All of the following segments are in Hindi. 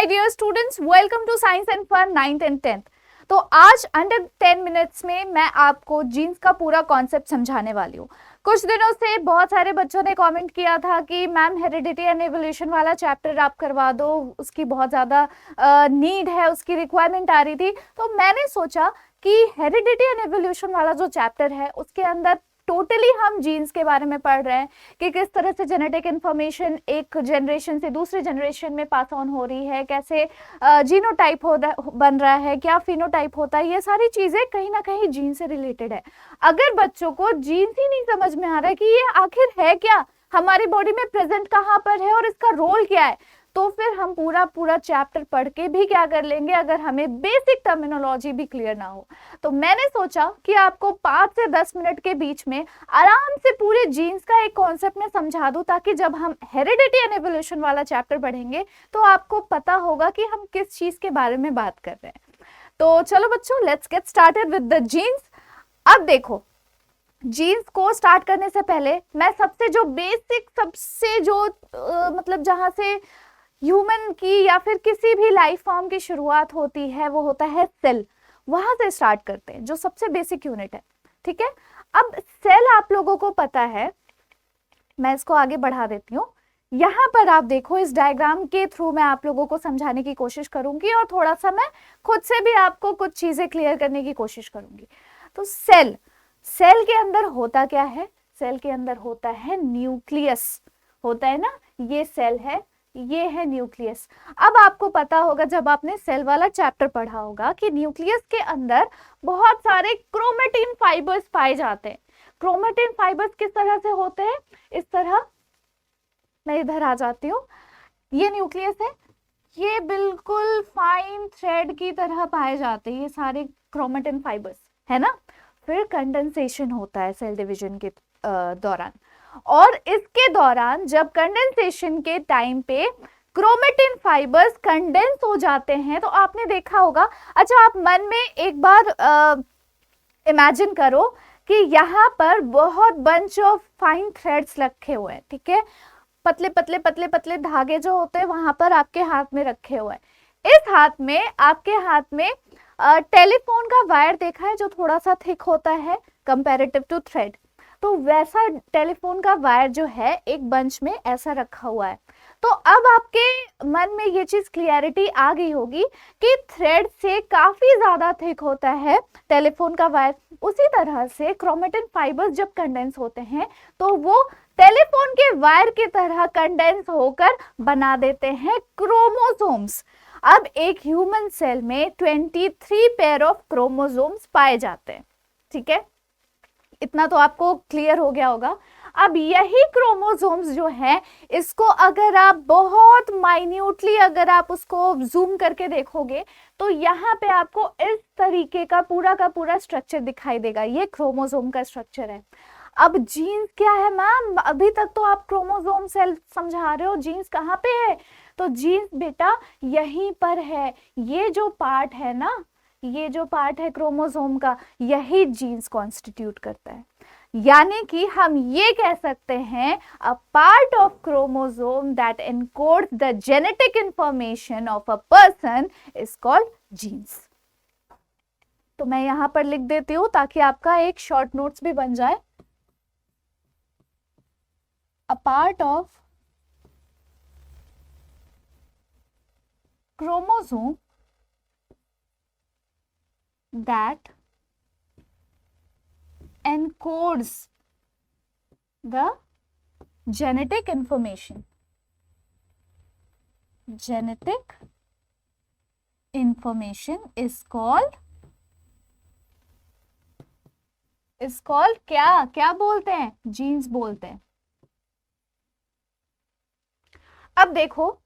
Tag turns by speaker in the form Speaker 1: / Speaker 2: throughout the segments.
Speaker 1: My dear students, welcome to science and fun 9th and 10th। तो आज अंडर 10 मिनट्स में मैं आपको जीन्स का पूरा कॉन्सेप्ट समझाने वाली हूँ। कुछ दिनों से बहुत सारे बच्चों ने कमेंट किया था कि मैम हेरिडिटी एंड एवोल्यूशन वाला चैप्टर आप करवा दो, उसकी बहुत ज़्यादा नीड है, उसकी रिक्वायरमेंट आ रही थी। तो मैंने सोचा कि हेरिडिटी एंड एवोल्यूशन वाला जो चैप्टर है उसके अंदर टोटली हम जीन्स के बारे में पढ़ रहे हैं कि किस तरह से जेनेटिक इंफॉर्मेशन एक जनरेशन से दूसरे जनरेशन में पास ऑन हो रही है, कैसे जीनोटाइप बन रहा है, क्या फिनोटाइप होता है। ये सारी चीजें कहीं ना कहीं जीन से रिलेटेड है। अगर बच्चों को जीन्स ही नहीं समझ में आ रहा है कि ये आखिर है क्या, हमारी बॉडी में प्रेजेंट कहाँ पर है और इसका रोल क्या है, तो फिर हम पूरा चैप्टर पढ़ के भी क्या कर लेंगे अगर हमें बेसिक टर्मिनोलॉजी भी क्लियर ना हो। तो मैंने सोचा कि आपको 5 से 10 मिनट के बीच में आराम से पूरे जीन्स का एक कॉन्सेप्ट में समझा दूं, ताकि जब हम हेरिडिटी एंड एवोल्यूशन वाला चैप्टर पढ़ेंगे तो आपको पता होगा कि हम किस चीज के बारे में बात कर रहे हैं। तो चलो बच्चों, let's get started with the genes. अब देखो, जीन्स को स्टार्ट करने से पहले मैं सबसे जो बेसिक, सबसे जो मतलब जहां से ह्यूमन की या फिर किसी भी लाइफ फॉर्म की शुरुआत होती है वो होता है सेल। वहां से स्टार्ट करते हैं, जो सबसे बेसिक यूनिट है। ठीक है, अब सेल आप लोगों को पता है, मैं इसको आगे बढ़ा देती हूँ। यहां पर आप देखो, इस डायग्राम के थ्रू मैं आप लोगों को समझाने की कोशिश करूंगी और थोड़ा सा मैं खुद से भी आपको कुछ चीजें क्लियर करने की कोशिश करूंगी। तो सेल, सेल के अंदर होता क्या है? सेल के अंदर होता है न्यूक्लियस, होता है ना, ये सेल है, ये है न्यूक्लियस। अब आपको पता होगा जब आपने सेल वाला चैप्टर पढ़ा होगा कि न्यूक्लियस के अंदर बहुत सारे क्रोमेटिन फाइबर्स पाए जाते हैं। क्रोमेटिन फाइबर्स किस तरह से होते हैं? इस तरह, मैं इधर आ जाती हूँ, ये न्यूक्लियस है, ये बिल्कुल फाइन थ्रेड की तरह पाए जाते हैं ये सारे क्रोमेटिन फाइबर्स, है ना। फिर कंडेंसेशन होता है सेल डिवीजन के दौरान, और इसके दौरान जब कंडेंसेशन के टाइम पे क्रोमेटिन फाइबर्स कंडेंस हो जाते हैं तो आपने देखा होगा। अच्छा, आप मन में एक बार इमेजिन करो कि यहाँ पर बहुत बंच ऑफ फाइन थ्रेड्स रखे हुए हैं, ठीक है, पतले पतले पतले पतले धागे जो होते हैं वहां पर आपके हाथ में रखे हुए हैं। इस हाथ में, आपके हाथ में टेलीफोन का वायर देखा है जो थोड़ा सा थिक होता है कंपैरेटिव टू थ्रेड, तो वैसा टेलीफोन का वायर जो है एक बंच में ऐसा रखा हुआ है। तो अब आपके मन में ये चीज क्लियरिटी आ गई होगी कि थ्रेड से काफी ज्यादा थिक होता है टेलीफोन का वायर। उसी तरह से क्रोमेटिन फाइबर्स जब कंडेंस होते हैं तो वो टेलीफोन के वायर की तरह कंडेंस होकर बना देते हैं क्रोमोसोम्स। अब एक ह्यूमन सेल में 23 पेयर ऑफ क्रोमोसोम्स पाए जाते हैं। ठीक है, इतना तो आपको क्लियर हो गया होगा। अब यही क्रोमोसोम्स जो है, इसको अगर आप बहुत माइन्यूटली अगर आप उसको जूम करके देखोगे तो यहाँ पे आपको इस तरीके का पूरा स्ट्रक्चर दिखाई देगा। ये क्रोमोसोम का स्ट्रक्चर है। अब जीन्स क्या है मैम? अभी तक तो आप क्रोमोसोम सेल समझा रहे हो, जीन्स कहाँ पे है? तो जीन्स बेटा यहीं पर है। ये जो पार्ट है ना, ये जो पार्ट है क्रोमोसोम का, यही जीन्स कॉन्स्टिट्यूट करता है। यानी कि हम ये कह सकते हैं, a part of chromosome that encodes the genetic information of a person is called jeans. तो मैं यहां पर लिख देती हूं ताकि आपका एक शॉर्ट नोट्स भी बन जाए। A part of chromosome that encodes the genetic information. Genetic information is called क्या बोलते हैं? जीन्स बोलते हैं। अब देखो,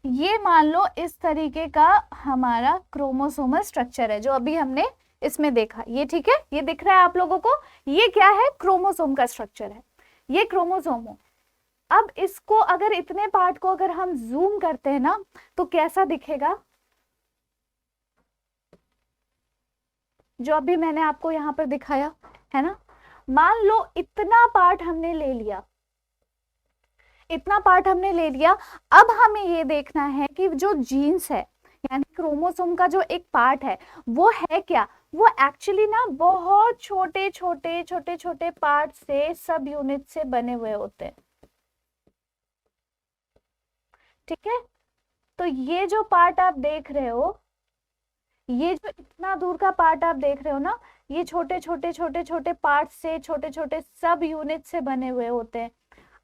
Speaker 1: ये मान लो इस तरीके का हमारा क्रोमोसोमल स्ट्रक्चर है जो अभी हमने इसमें देखा, ये ठीक है, ये दिख रहा है आप लोगों को, ये क्या है? क्रोमोसोम का स्ट्रक्चर है, ये क्रोमोसोम है। अब इसको अगर इतने पार्ट को अगर हम जूम करते हैं ना तो कैसा दिखेगा? जो अभी मैंने आपको यहां पर दिखाया है ना, मान लो इतना पार्ट हमने ले लिया, इतना पार्ट हमने ले लिया। अब हमें ये देखना है कि जो जीन्स है यानी क्रोमोसोम का जो एक पार्ट है वो है क्या, वो एक्चुअली ना बहुत छोटे छोटे छोटे छोटे पार्ट से, सब यूनिट से बने हुए होते हैं। ठीक है, तो ये जो पार्ट आप देख रहे हो, ये जो इतना दूर का पार्ट आप देख रहे हो ना, ये छोटे छोटे छोटे छोटे पार्ट से, छोटे छोटे सब यूनिट से बने हुए होते हैं।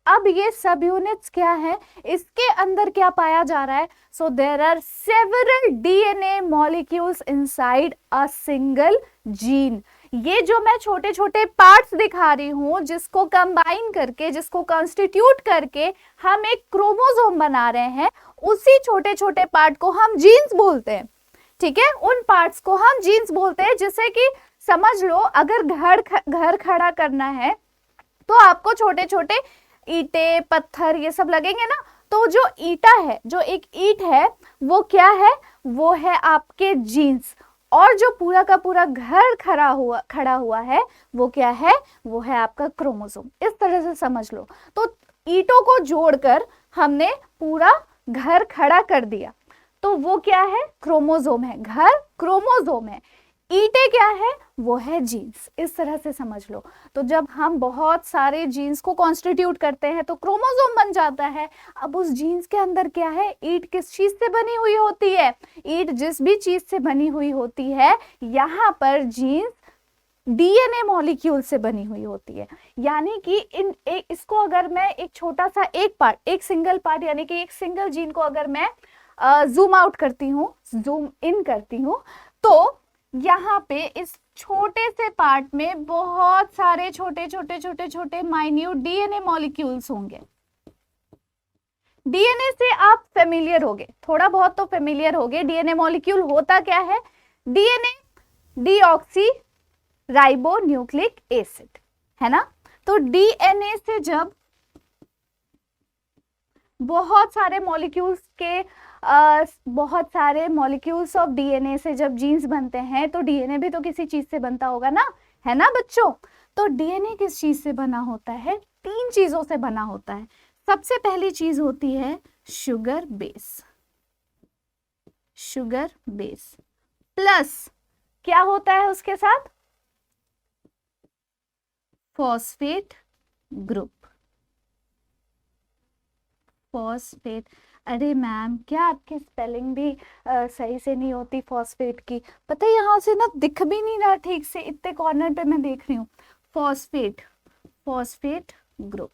Speaker 1: अब ये सब यूनिट्स क्या है, इसके अंदर क्या पाया जा रहा है, so there are several DNA molecules inside a single gene. ये जो मैं छोटे छोटे पार्ट्स दिखा रही हूं, जिसको कंबाइन करके, जिसको कॉन्स्टिट्यूट करके हम एक क्रोमोसोम बना रहे हैं, उसी छोटे छोटे पार्ट को हम जीन्स बोलते हैं। ठीक है, उन पार्ट्स को हम जीन्स बोलते हैं। जैसे कि समझ लो, अगर घर खड़ा करना है तो आपको छोटे छोटे ईंटे, पत्थर ये सब लगेंगे ना, तो जो ईंटा है, जो एक ईंट है, वो क्या है, वो है आपके जीन्स। और जो पूरा का पूरा घर खड़ा हुआ है, वो क्या है, वो है आपका क्रोमोसोम। इस तरह से समझ लो। तो ईंटों को जोड़कर हमने पूरा घर खड़ा कर दिया, तो वो क्या है, क्रोमोसोम है। घर क्रोमोसोम है, ईंटें क्या है, वो है जीन्स। इस तरह से समझ लो। तो जब हम बहुत सारे जीन्स को कॉन्स्टिट्यूट करते हैं तो क्रोमोसोम बन जाता है। अब उस जीन्स के अंदर क्या है, ईंट किस चीज से बनी हुई होती है, ईंट जिस भी चीज से बनी हुई होती है, यहाँ पर जीन्स डीएनए मॉलिक्यूल से बनी हुई होती है। यानी कि इसको अगर मैं एक छोटा सा एक पार्ट, एक सिंगल पार्ट यानी कि एक सिंगल जीन को अगर मैं जूम आउट करती हूँ, जूम इन करती हूँ, तो यहाँ पे इस छोटे से पार्ट में बहुत सारे छोटे छोटे छोटे छोटे माइन्यूट डीएनए मॉलिक्यूल्स होंगे। डीएनए से आप फेमिलियर होगे, थोड़ा बहुत तो फेमिलियर होगे। डीएनए मॉलिक्यूल होता क्या है, DNA deoxy ribo nucleic acid, है ना। तो डीएनए से जब बहुत सारे मॉलिक्यूल्स ऑफ डीएनए से जब जीन्स बनते हैं, तो डीएनए भी तो किसी चीज से बनता होगा ना, है ना बच्चों। तो डीएनए किस चीज से बना होता है, 3 चीजों से बना होता है। सबसे पहली चीज होती है sugar base. Sugar base plus क्या होता है उसके साथ, फॉस्फेट ग्रुप। फॉस्फेट, अरे मैम क्या आपकी स्पेलिंग भी सही से नहीं होती फॉस्फेट की, पता है यहाँ से ना दिख भी नहीं रहा ठीक से, इतने कॉर्नर पे मैं देख रही हूँ। Phosphate, phosphate group,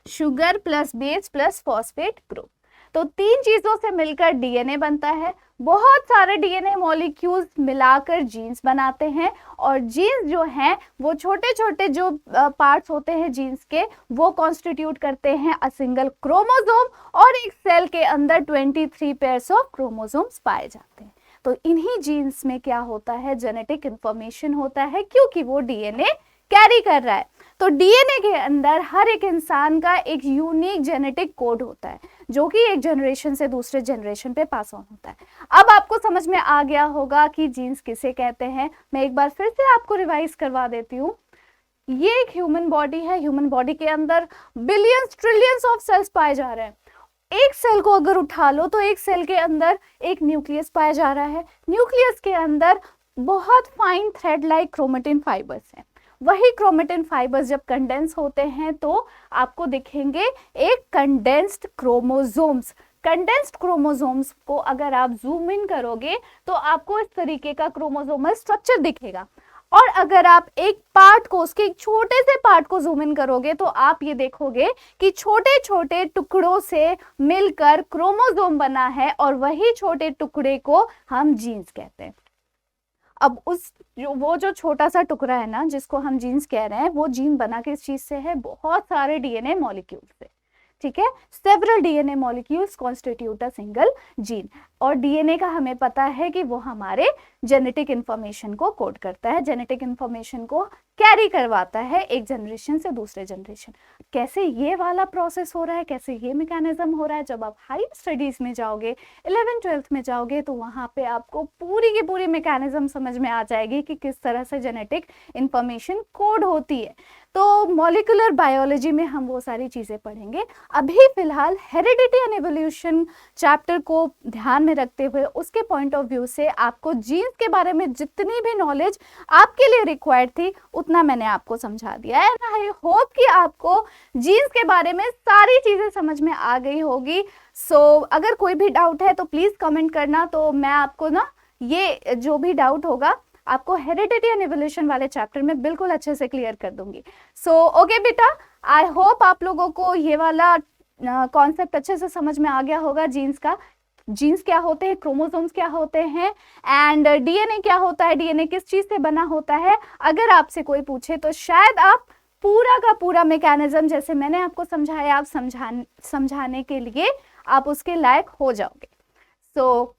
Speaker 1: sugar plus base plus phosphate group. तो 3 चीजों से मिलकर डीएनए बनता है। बहुत सारे डीएनए मॉलिक्यूल्स मिलाकर जीन्स बनाते हैं, और जीन्स जो हैं वो छोटे छोटे जो पार्ट्स होते हैं जीन्स के, वो कॉन्स्टिट्यूट करते हैं अ सिंगल क्रोमोसोम, और एक सेल के अंदर 23 पेयर्स ऑफ क्रोमोसोम्स पाए जाते हैं। तो इन्हीं जीन्स में क्या होता है, जेनेटिक इंफॉर्मेशन होता है, क्योंकि वो डीएनए कैरी कर रहा है। तो डीएनए के अंदर हर एक इंसान का एक यूनिक जेनेटिक कोड होता है, जो कि एक जनरेशन से दूसरे जनरेशन पे पास ऑन होता है। अब आपको समझ में आ गया होगा कि जीन्स किसे कहते हैं। मैं एक बार फिर से आपको रिवाइज करवा देती हूँ। ये एक ह्यूमन बॉडी है, ह्यूमन बॉडी के अंदर बिलियंस ट्रिलियंस ऑफ सेल्स पाए जा रहे हैं। एक सेल को अगर उठा लो तो एक सेल के अंदर एक न्यूक्लियस पाया जा रहा है। न्यूक्लियस के अंदर बहुत fine thread like chromatin fibres हैं। वही क्रोमेटिन फाइबर्स जब कंडेंस होते हैं तो आपको दिखेंगे एक कंडेंस्ड क्रोमोसोम्स। कंडेंस्ड क्रोमोसोम्स को अगर आप जूम इन करोगे तो आपको इस तरीके का क्रोमोसोमल स्ट्रक्चर दिखेगा। और अगर आप एक पार्ट को, उसके एक छोटे से पार्ट को जूम इन करोगे तो आप ये देखोगे कि छोटे छोटे टुकड़ों से मिलकर क्रोमोसोम बना है, और वही छोटे टुकड़े को हम जीन्स कहते हैं। अब वो जो छोटा सा टुकड़ा है ना, जिसको हम जीन्स कह रहे हैं, वो जीन बना किस चीज से है, बहुत सारे डीएनए मॉलिक्यूल से। ठीक है, सेवरल डीएनए मॉलिक्यूल्स कॉन्स्टिट्यूट अ सिंगल जीन। और डीएनए का हमें पता है कि वो हमारे जेनेटिक इंफॉर्मेशन को कोड करता है, जेनेटिक इंफॉर्मेशन को कैरी करवाता है एक जनरेशन से दूसरे जनरेशन। कैसे ये वाला प्रोसेस हो रहा है, कैसे ये मैकेनिज्म हो रहा है, जब आप हायर स्टडीज में जाओगे, 11th-12th में जाओगे, तो वहाँ पे आपको पूरी की पूरी मैकेनिज्म समझ में आ जाएगी कि किस तरह से जेनेटिक इंफॉर्मेशन कोड होती है। तो मॉलिक्यूलर बायोलॉजी में हम वो सारी चीज़ें पढ़ेंगे। अभी फिलहाल हेरिडिटी एंड एवोल्यूशन चैप्टर को ध्यान में रखते हुए उसके पॉइंट ऑफ व्यू से आपको जीन्स के बारे में जितनी भी नॉलेज आपके लिए रिक्वायर्ड थी उतना मैंने आपको समझा दिया है। एंड आई होप कि आपको जीन्स के बारे में सारी चीज़ें समझ में आ गई होगी। सो अगर कोई भी डाउट है तो प्लीज़ कमेंट करना, तो मैं आपको ना ये जो भी डाउट होगा आपको हेरिडिटी एंड इवोल्यूशन वाले चैप्टर में बिल्कुल अच्छे से क्लियर कर दूंगी। सो ओके बेटा, आई होप आप लोगों को ये वाला कॉन्सेप्ट अच्छे से समझ में आ गया होगा जीन्स का। जीन्स क्या होते हैं, क्रोमोसोम्स क्या होते हैं, एंड डीएनए क्या होता है, डीएनए किस चीज से बना होता है। अगर आपसे कोई पूछे तो शायद आप पूरा का पूरा मैकेनिज्म जैसे मैंने आपको समझाया, आप समझाने के लिए आप उसके लायक हो जाओगे। So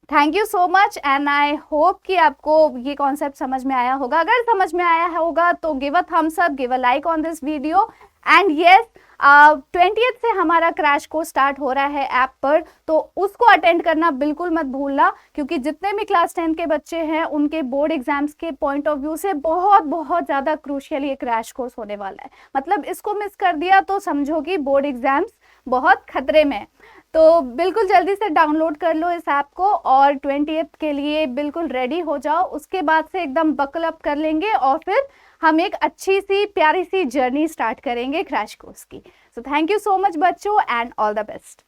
Speaker 1: thank you so much and I hope कि आपको ये कॉन्सेप्ट समझ में आया होगा। अगर समझ में आया होगा तो give a thumbs up, give a like on this video. And yes, 20th से हमारा क्रैश कोर्स स्टार्ट हो रहा है ऐप पर, तो उसको अटेंड करना बिल्कुल मत भूलना, क्योंकि जितने भी क्लास 10 के बच्चे हैं उनके बोर्ड एग्जाम्स के पॉइंट ऑफ व्यू से बहुत बहुत ज़्यादा क्रूशियल ये क्रैश कोर्स होने वाला है। मतलब इसको मिस कर दिया तो समझो कि बोर्ड एग्जाम्स बहुत खतरे में है। तो बिल्कुल जल्दी से डाउनलोड कर लो इस ऐप को और 20th के लिए बिल्कुल रेडी हो जाओ। उसके बाद से एकदम बकल अप कर लेंगे और फिर हम एक अच्छी सी प्यारी सी जर्नी स्टार्ट करेंगे क्रैश कोर्स की। So thank you so much बच्चों एंड ऑल द बेस्ट।